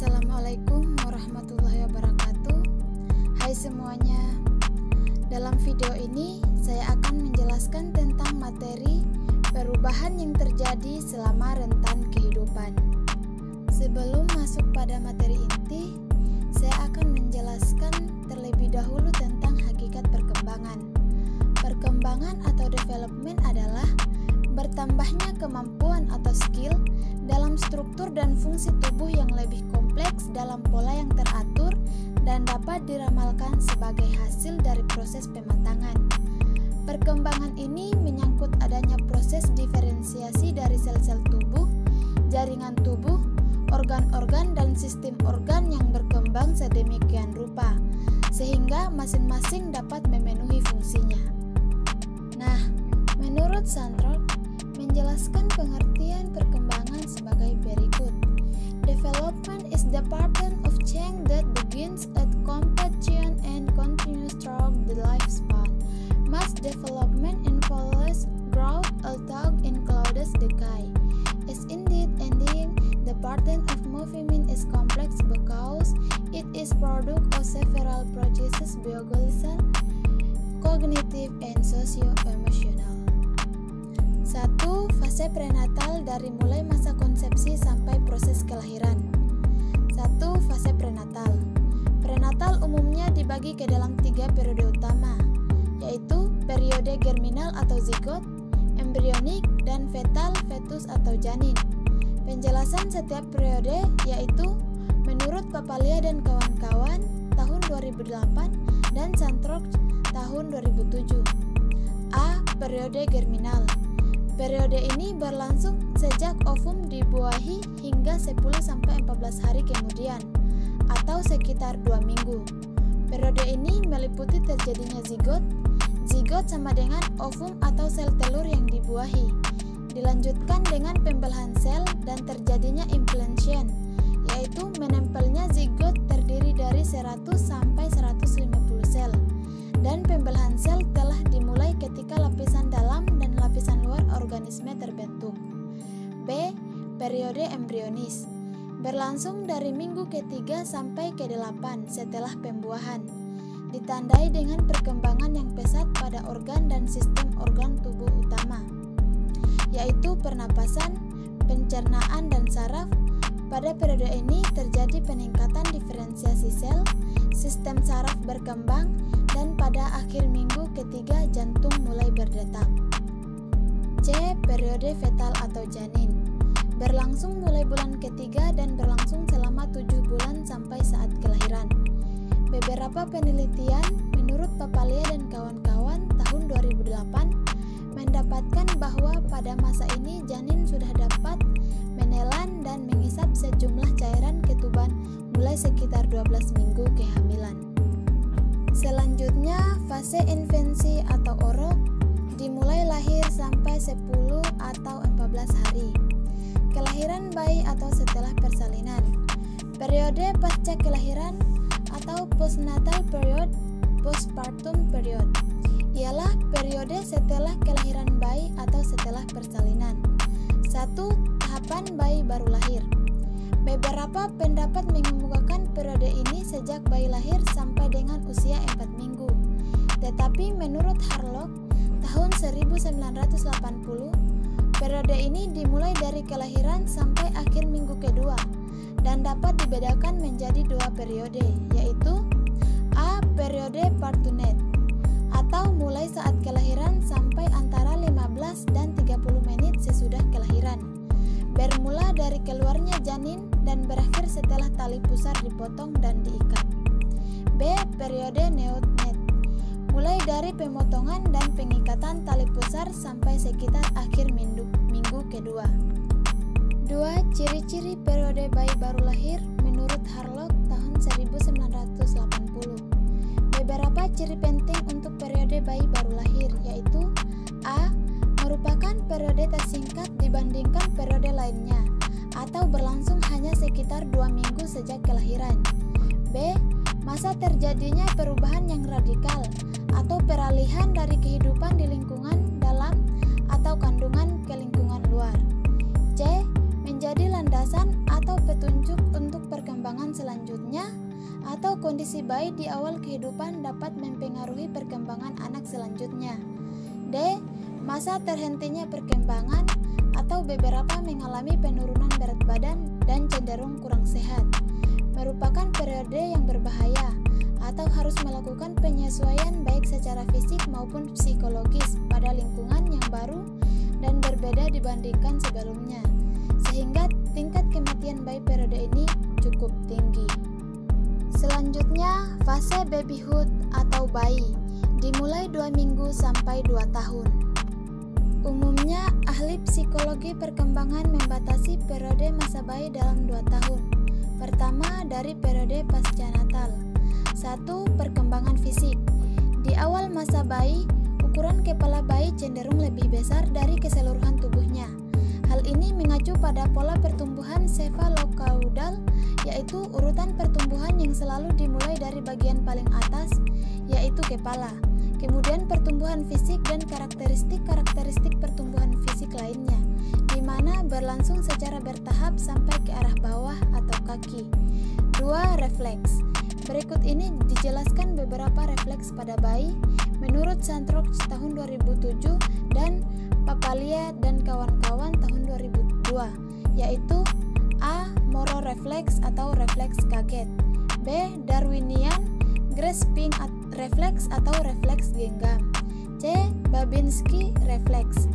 Assalamualaikum warahmatullahi wabarakatuh. Hai semuanya. Dalam video ini saya akan menjelaskan tentang materi perubahan yang terjadi selama rentan kehidupan. Sebelum masuk pada materi inti, saya akan menjelaskan terlebih dahulu tentang hakikat perkembangan. Perkembangan atau development adalah bertambahnya kemampuan atau skill dalam struktur dan fungsi tubuh yang lebih kompleks dalam pola yang teratur dan dapat diramalkan sebagai hasil dari proses pematangan. Perkembangan ini menyangkut adanya proses diferensiasi dari sel-sel tubuh, jaringan tubuh, organ-organ dan sistem organ yang berkembang sedemikian rupa, sehingga masing-masing dapat memenuhi fungsinya. Nah, menurut Sandrock, menjelaskan pengertian perkembangan sebagai berikut. Development is the pattern of change that begins at completion and continues throughout the lifespan. Mass development involves growth, although includes decay. Is indeed ending, the pattern of movement is complex because it is product of several processes biological, cognitive, and socio-emotional. 1. Fase prenatal dari mulai masa konsepsi sampai proses kelahiran. 1. Fase prenatal. Prenatal umumnya dibagi ke dalam 3 periode utama, yaitu periode germinal atau zigot, embrionik, dan fetal fetus atau janin. Penjelasan setiap periode yaitu menurut Papalia dan kawan-kawan tahun 2008 dan Sandrock tahun 2007. A. Periode germinal. Periode ini berlangsung sejak ovum dibuahi hingga 10-14 hari kemudian, atau sekitar 2 minggu. Periode ini meliputi terjadinya zigot. Zigot sama dengan ovum atau sel telur yang dibuahi. Dilanjutkan dengan pembelahan sel dan terjadinya implantation, yaitu menempelnya zigot terdiri dari 100-150 sel. Dan pembelahan sel telah dimulai ketika lapisan dalam dan lapisan luar organisme terbentuk. B. Periode embrionis. Berlangsung dari minggu ke-3 sampai ke-8 setelah pembuahan. Ditandai dengan perkembangan yang pesat pada organ dan sistem organ tubuh utama, yaitu pernapasan, pencernaan, dan saraf. Pada periode ini terjadi peningkatan diferensiasi sel, sistem saraf berkembang, dan pada akhir minggu ke-3 jantung mulai berdetak. C. Periode fetal atau janin. Berlangsung mulai bulan ke-3 dan berlangsung selama 7 bulan sampai saat kelahiran. Beberapa penelitian menurut Papalia dan kawan-kawan tahun 2008 mendapatkan bahwa pada masa ini janin sudah dapat menelan dan mengisap sejumlah cairan ketuban mulai sekitar 12 minggu kehamilan. Selanjutnya, fase infansi atau orok dimulai lahir sampai 10 atau 14 hari. Kelahiran bayi atau setelah persalinan. Periode pasca kelahiran atau postnatal period, postpartum period ialah periode setelah kelahiran bayi atau setelah persalinan. 1. Tahapan bayi baru lahir. Beberapa pendapat mengemukakan periode ini sejak bayi lahir sampai dengan usia 4 minggu. Tetapi menurut Harlock tahun 1980, periode ini dimulai dari kelahiran sampai akhir minggu kedua dan dapat dibedakan menjadi 2 periode, yaitu A. Periode partunate atau mulai saat kelahiran sampai antara 15 dan 30 menit sesudah kelahiran, bermula dari keluarnya janin dan berakhir setelah tali pusar dipotong dan diikat. B. Periode neonate, mulai dari pemotongan dan pengikatan tali pusar sampai sekitar akhir minggu kedua. 2. Ciri-ciri periode bayi baru lahir menurut Harlock tahun 1980. Beberapa ciri penting untuk periode bayi baru lahir yaitu A. Merupakan periode tersingkat dibandingkan periode lainnya atau berlangsung hanya sekitar 2 minggu sejak kelahiran. B. Masa terjadinya perubahan yang radikal atau peralihan dari kehidupan di lingkungan dalam atau kandungan ke lingkungan luar. C. Menjadi landasan atau petunjuk untuk perkembangan perkembangan selanjutnya atau kondisi bayi di awal kehidupan dapat mempengaruhi perkembangan anak selanjutnya. D. Masa terhentinya perkembangan atau beberapa mengalami penurunan berat badan dan cenderung kurang sehat, merupakan periode yang berbahaya atau harus melakukan penyesuaian baik secara fisik maupun psikologis pada lingkungan yang baru dan berbeda dibandingkan sebelumnya, sehingga tingkat kematian bayi periode ini cukup tinggi. Selanjutnya, fase babyhood atau bayi, dimulai 2 minggu sampai 2 tahun. Umumnya, ahli psikologi perkembangan membatasi periode masa bayi dalam 2 tahun. Pertama, dari periode pasca natal. 1. Perkembangan fisik. Di awal masa bayi, ukuran kepala bayi cenderung lebih besar dari keseluruhan tubuhnya. Hal ini mengacu pada pola pertumbuhan cephalocaudal, yaitu urutan pertumbuhan yang selalu dimulai dari bagian paling atas, yaitu kepala. Kemudian pertumbuhan fisik dan karakteristik pertumbuhan fisik lainnya, di mana berlangsung secara bertahap sampai ke arah bawah atau kaki. 2. Refleks. Berikut ini dijelaskan beberapa refleks pada bayi menurut Sandrock tahun 2007 dan Papalia dan kawan-kawan tahun 2002, yaitu A. Moro refleks atau refleks kaget, B. Darwinian grasping refleks atau refleks genggam, C. Babinski refleks,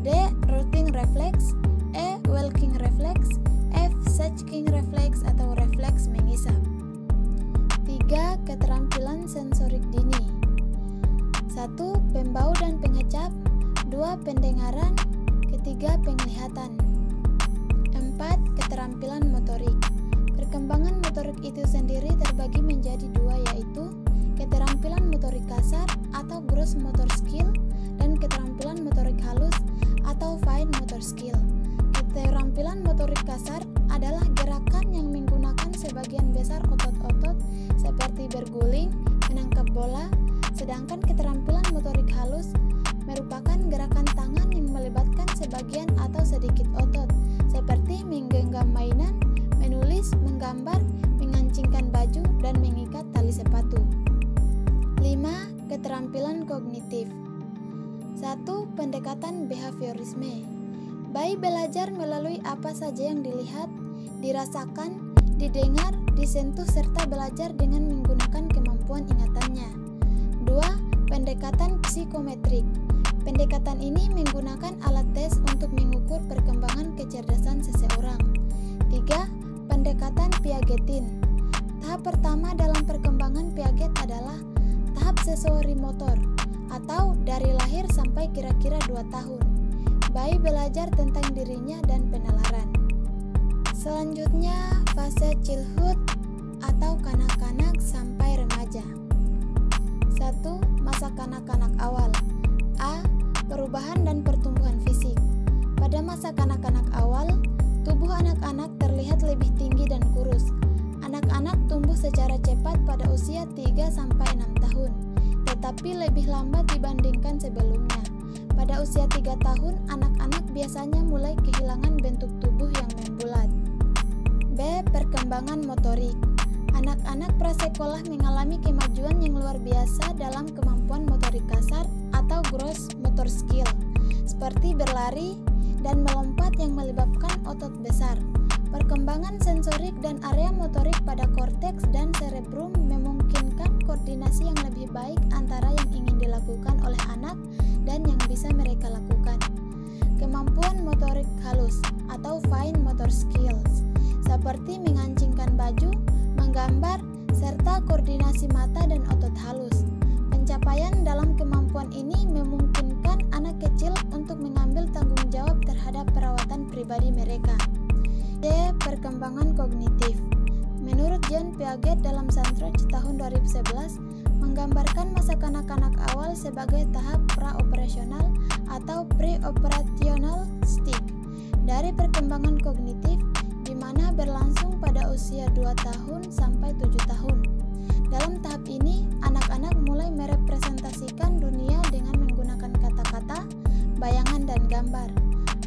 D. Rooting refleks, E. Welking refleks, F. Sachking refleks atau refleks mengisap. 3. Keterampilan sensorik dini. 1. Pembau dan pengecap, 2. Pendengaran, ketiga penglihatan. 4. Keterampilan motorik. Perkembangan motorik itu sendiri terbagi menjadi 2, yaitu keterampilan motorik kasar atau gross motor skill dan keterampilan motorik halus atau fine motor skill. Keterampilan motorik kasar adalah gerakan yang menggunakan sebagian besar otot-otot seperti berguling, menangkap bola, sedangkan keterampilan motorik halus merupakan gerakan tangan yang melibatkan sebagian atau sedikit otot seperti menggenggam mainan, menulis, menggambar, mengancingkan baju, dan mengikat tali sepatu. 5. Keterampilan kognitif. 1. Pendekatan behaviorisme. Bayi belajar melalui apa saja yang dilihat, dirasakan, didengar, disentuh, serta belajar dengan menggunakan kemampuan ingatannya. 2. Pendekatan psikometrik. Pendekatan ini menggunakan alat tes untuk mengukur perkembangan kecerdasan seseorang. 3. Pendekatan Piagetin. Tahap pertama dalam perkembangan Piaget adalah tahap sensorimotor atau dari lahir sampai kira-kira 2 tahun. Bayi belajar tentang dirinya dan penalaran. Selanjutnya, fase childhood atau kanak-kanak sampai remaja. 1. Masa kanak-kanak awal. A. Perubahan dan pertumbuhan fisik. Pada masa kanak-kanak awal, tubuh anak-anak terlihat lebih tinggi dan kurus. Anak-anak tumbuh secara cepat pada usia 3-6 tahun, tetapi lebih lambat dibandingkan sebelumnya. Pada usia 3 tahun, anak-anak biasanya mulai kehilangan bentuk tubuh yang membulat. B. Perkembangan motorik. Anak-anak prasekolah mengalami kemajuan yang luar biasa dalam kemampuan motorik kasar atau gross motor skill, seperti berlari dan melompat yang melibatkan otot besar. Perkembangan sensorik dan area motorik pada korteks dan cerebrum memungkinkan koordinasi yang lebih baik antara yang ingin dilakukan oleh anak dan yang bisa mereka lakukan. Kemampuan motorik halus atau fine motor skills, seperti mengancingkan baju, menggambar, serta koordinasi mata dan otot halus. Pencapaian dalam kemampuan ini memungkinkan anak kecil untuk mengambil tanggung jawab terhadap perawatan pribadi mereka. D. Perkembangan kognitif. Menurut Jean Piaget dalam Sandrock tahun 2011, menggambarkan masa kanak-kanak awal sebagai tahap pra-operasional atau pre-operational stage dari perkembangan kognitif, di mana berlangsung pada usia 2 tahun sampai 7 tahun. Dalam tahap ini, anak-anak mulai merepresentasikan dunia dengan menggunakan kata-kata, bayangan, dan gambar.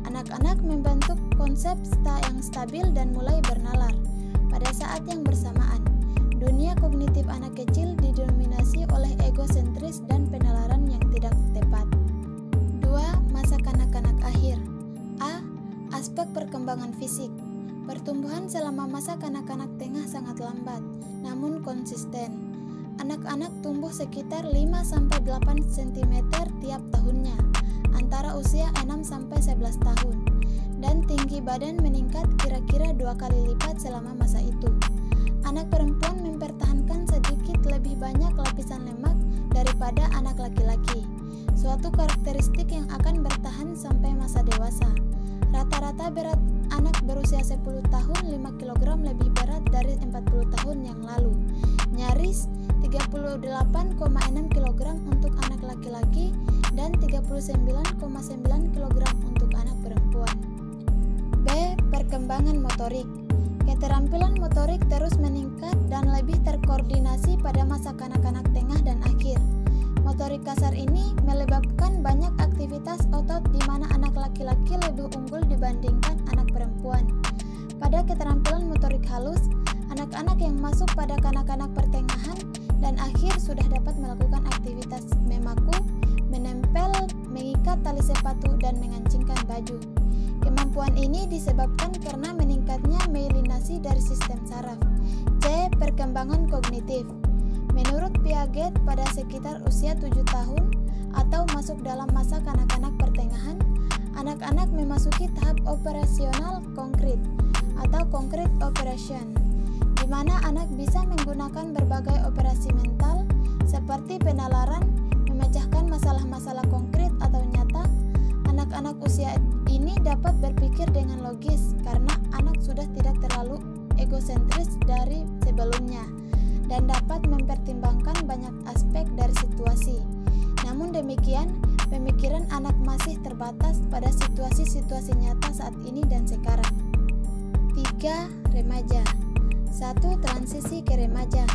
Anak-anak membentuk konsep yang stabil dan mulai bernalar. Pada saat saat yang bersamaan. Dunia kognitif anak kecil didominasi oleh egosentris dan penalaran yang tidak tepat. 2. Masa kanak-kanak akhir. A. Aspek perkembangan fisik. Pertumbuhan selama masa kanak-kanak tengah sangat lambat, namun konsisten. Anak-anak tumbuh sekitar 5-8 cm tiap tahunnya, antara usia 6-11 tahun, dan tinggi badan meningkat kira-kira 2 kali lipat selama masa itu. Anak perempuan mempertahankan sedikit lebih banyak lapisan lemak daripada anak laki-laki, suatu karakteristik yang akan bertahan sampai masa dewasa. Rata-rata berat anak berusia 10 tahun 5 kg lebih berat dari 40 tahun yang lalu, nyaris 38,6 kg untuk anak laki-laki dan 39,9 kg untuk anak perempuan. B. Perkembangan motorik. Keterampilan motorik terus meningkat dan lebih terkoordinasi pada masa kanak-kanak tengah dan akhir. Motorik kasar ini menyebabkan banyak aktivitas otot di mana anak laki-laki lebih unggul dibandingkan anak perempuan. Pada keterampilan motorik halus, anak-anak yang masuk pada kanak-kanak pertengahan dan akhir sudah dapat melakukan aktivitas memaku, menempel, mengikat tali sepatu, dan mengancingkan baju. Kemampuan ini disebabkan karena meningkatnya myelinasi dari sistem saraf. C. Perkembangan kognitif. Menurut Piaget, pada sekitar usia 7 tahun atau masuk dalam masa kanak-kanak pertengahan, anak-anak memasuki tahap operasional konkret atau concrete operation, di mana anak bisa menggunakan berbagai operasi mental seperti penalaran, memecahkan masalah-masalah konkret atau nyata. Anak-anak usia ini dapat berpikir dengan logis karena anak sudah tidak terlalu egosentris dari sebelumnya dan dapat mempertimbangkan banyak aspek dari situasi. Namun demikian, pemikiran anak masih terbatas pada situasi-situasi nyata saat ini dan sekarang. 3. Remaja. 1. Transisi ke remaja.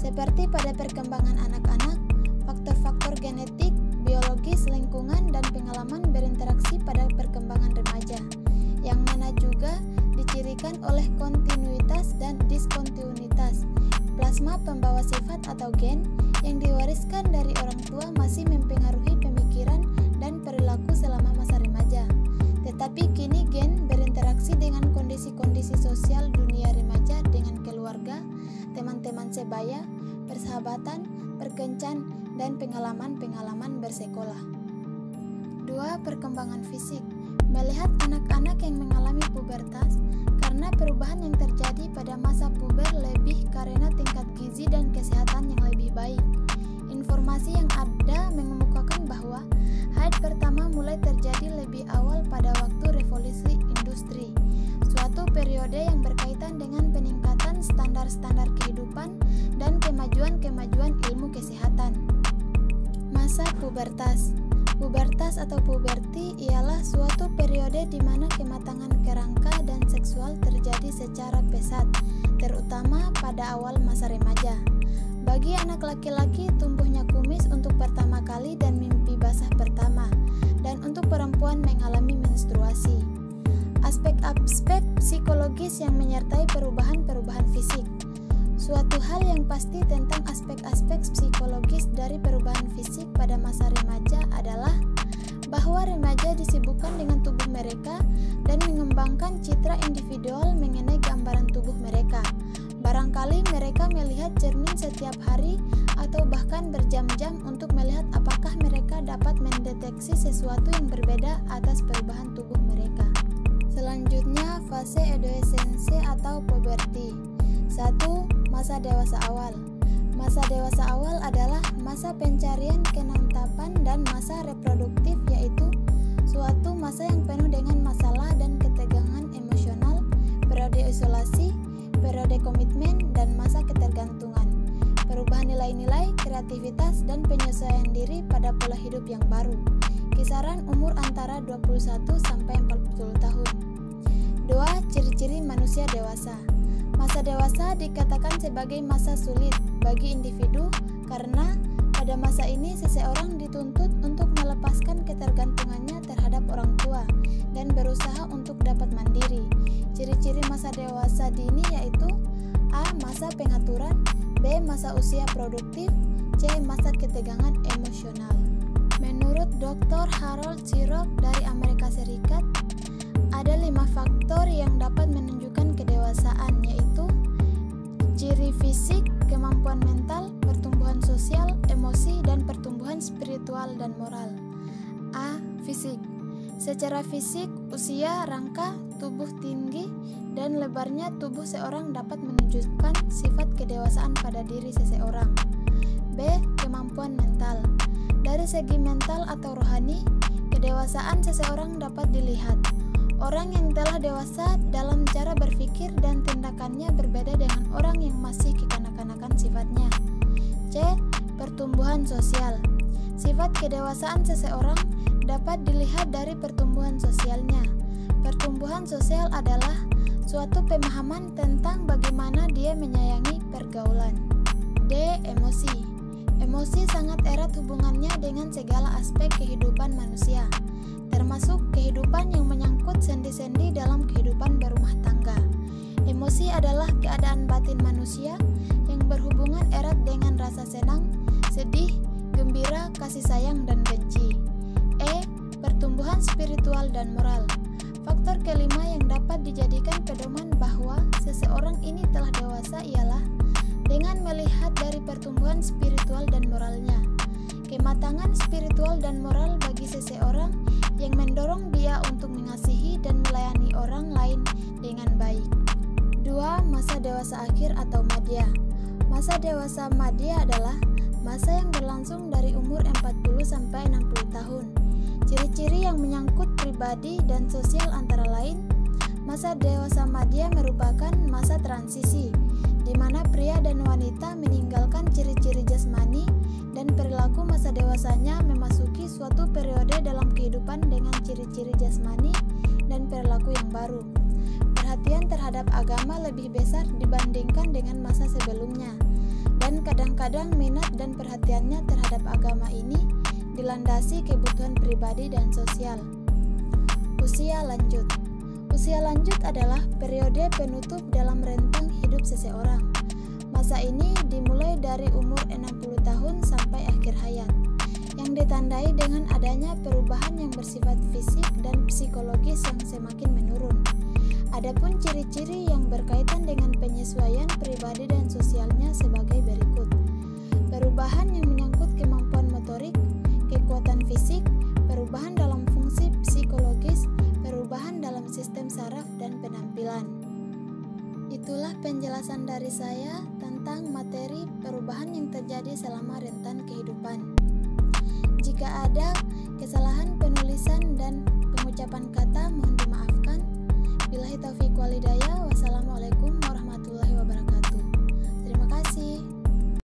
Seperti pada perkembangan anak-anak, faktor-faktor genetik, biologis, lingkungan, dan pengalaman berinteraksi pada perkembangan remaja, yang mana juga dicirikan oleh kontinuitas dan diskontinuitas. Plasma pembawa sifat atau gen yang diwariskan dari orang tua masih mempengaruhi pemikiran dan perilaku selama masa remaja. Tetapi kini gen berinteraksi dengan kondisi-kondisi sosial dunia remaja dengan keluarga, teman-teman sebaya, persahabatan, perkencan, dan pengalaman-pengalaman bersekolah. 2. Perkembangan fisik. Melihat anak-anak yang mengalami pubertas, karena perubahan yang terjadi pada masa puber lebih karena tingkat gizi dan kesehatan yang lebih baik. Informasi yang ada mengemukakan bahwa haid pertama mulai terjadi lebih awal pada waktu revolusi industri, suatu periode yang berkaitan dengan peningkatan standar-standar kehidupan dan kemajuan-kemajuan ilmu kesehatan. Masa pubertas. Pubertas atau puberti ialah suatu periode di mana kematangan kerangka dan seksual terjadi secara pesat, terutama pada awal masa remaja. Bagi anak laki-laki, tumbuhnya kumis untuk pertama kali dan mimpi basah pertama, dan untuk perempuan mengalami menstruasi. Aspek-aspek psikologis yang menyertai perubahan-perubahan fisik. Suatu hal yang pasti tentang aspek-aspek psikologis dari perubahan fisik pada masa remaja adalah bahwa remaja disibukkan dengan tubuh mereka dan mengembangkan citra individual mengenai gambaran tubuh mereka. Barangkali mereka melihat cermin setiap hari atau bahkan berjam-jam untuk melihat apakah mereka dapat mendeteksi sesuatu yang berbeda atas perubahan tubuh mereka. Selanjutnya, fase adolescensi atau puberti. 1. Masa dewasa awal. Masa dewasa awal adalah masa pencarian kenantapan dan masa reproduktif, yaitu suatu masa yang penuh dengan masalah dan ketegangan emosional, periode isolasi, periode komitmen, dan masa ketergantungan. Perubahan nilai-nilai, kreativitas, dan penyesuaian diri pada pola hidup yang baru. Kisaran umur antara 21 sampai 40 tahun. 2. Ciri-ciri manusia dewasa. Masa dewasa dikatakan sebagai masa sulit bagi individu karena pada masa ini seseorang dituntut untuk melepaskan ketergantungannya terhadap orang tua dan berusaha untuk dapat mandiri. Ciri-ciri masa dewasa dini yaitu A. masa pengaturan, B. masa usia produktif, C. masa ketegangan emosional. Menurut Dr. Harold Shirok dari Amerika Serikat, ada 5 faktor yang dapat menunjukkan kedewasaan, yaitu ciri fisik, kemampuan mental, pertumbuhan sosial, emosi, dan pertumbuhan spiritual dan moral. A. Fisik. Secara fisik, usia, rangka, tubuh tinggi, dan lebarnya tubuh seorang dapat menunjukkan sifat kedewasaan pada diri seseorang. B. Kemampuan mental. Dari segi mental atau rohani, kedewasaan seseorang dapat dilihat. Orang yang telah dewasa dalam cara berpikir dan tindakannya berbeda dengan orang yang masih kekanak-kanakan sifatnya. C. Pertumbuhan sosial. Sifat kedewasaan seseorang dapat dilihat dari pertumbuhan sosialnya. Pertumbuhan sosial adalah suatu pemahaman tentang bagaimana dia menyayangi pergaulan. D. Emosi. Emosi sangat erat hubungannya dengan segala aspek kehidupan manusia, termasuk kehidupan yang menyangkut sendi-sendi dalam kehidupan berumah tangga. Emosi adalah keadaan batin manusia yang berhubungan erat dengan rasa senang, sedih, gembira, kasih sayang, dan benci. E. Pertumbuhan spiritual dan moral. Faktor kelima yang dapat dijadikan pedoman bahwa seseorang ini telah dewasa ialah dengan melihat dari pertumbuhan spiritual dan moralnya. Kematangan spiritual dan moral bagi seseorang yang mendorong dia untuk mengasihi dan melayani orang lain dengan baik. 2. Masa dewasa akhir atau madya. Masa dewasa madya adalah masa yang berlangsung dari umur 40 sampai 60 tahun. Ciri-ciri yang menyangkut pribadi dan sosial antara lain, masa dewasa madya merupakan masa transisi, di mana pria dan wanita meninggalkan ciri-ciri jasmani dan perilaku masa dewasanya memasuki suatu periode dalam kehidupan dengan ciri-ciri jasmani dan perilaku yang baru. Perhatian terhadap agama lebih besar dibandingkan dengan masa sebelumnya, dan kadang-kadang minat dan perhatiannya terhadap agama ini dilandasi kebutuhan pribadi dan sosial. Usia lanjut. Usia lanjut adalah periode penutup dalam rentang hidup seseorang. Masa ini dimulai dari umur 60 tahun sampai akhir hayat, yang ditandai dengan adanya perubahan yang bersifat fisik dan psikologis yang semakin menurun. Adapun ciri-ciri yang berkaitan dengan penyesuaian pribadi dan sosialnya sebagai berikut. Perubahan yang menyangkut kemampuan motorik, kekuatan fisik, perubahan dalam fungsi psikologis, perubahan dalam sistem saraf dan penampilan. Itulah penjelasan dari saya tentang materi perubahan yang terjadi selama rentan kehidupan. Jika ada kesalahan penulisan dan pengucapan kata, mohon dimaafkan. Billahi taufiq walhidayah.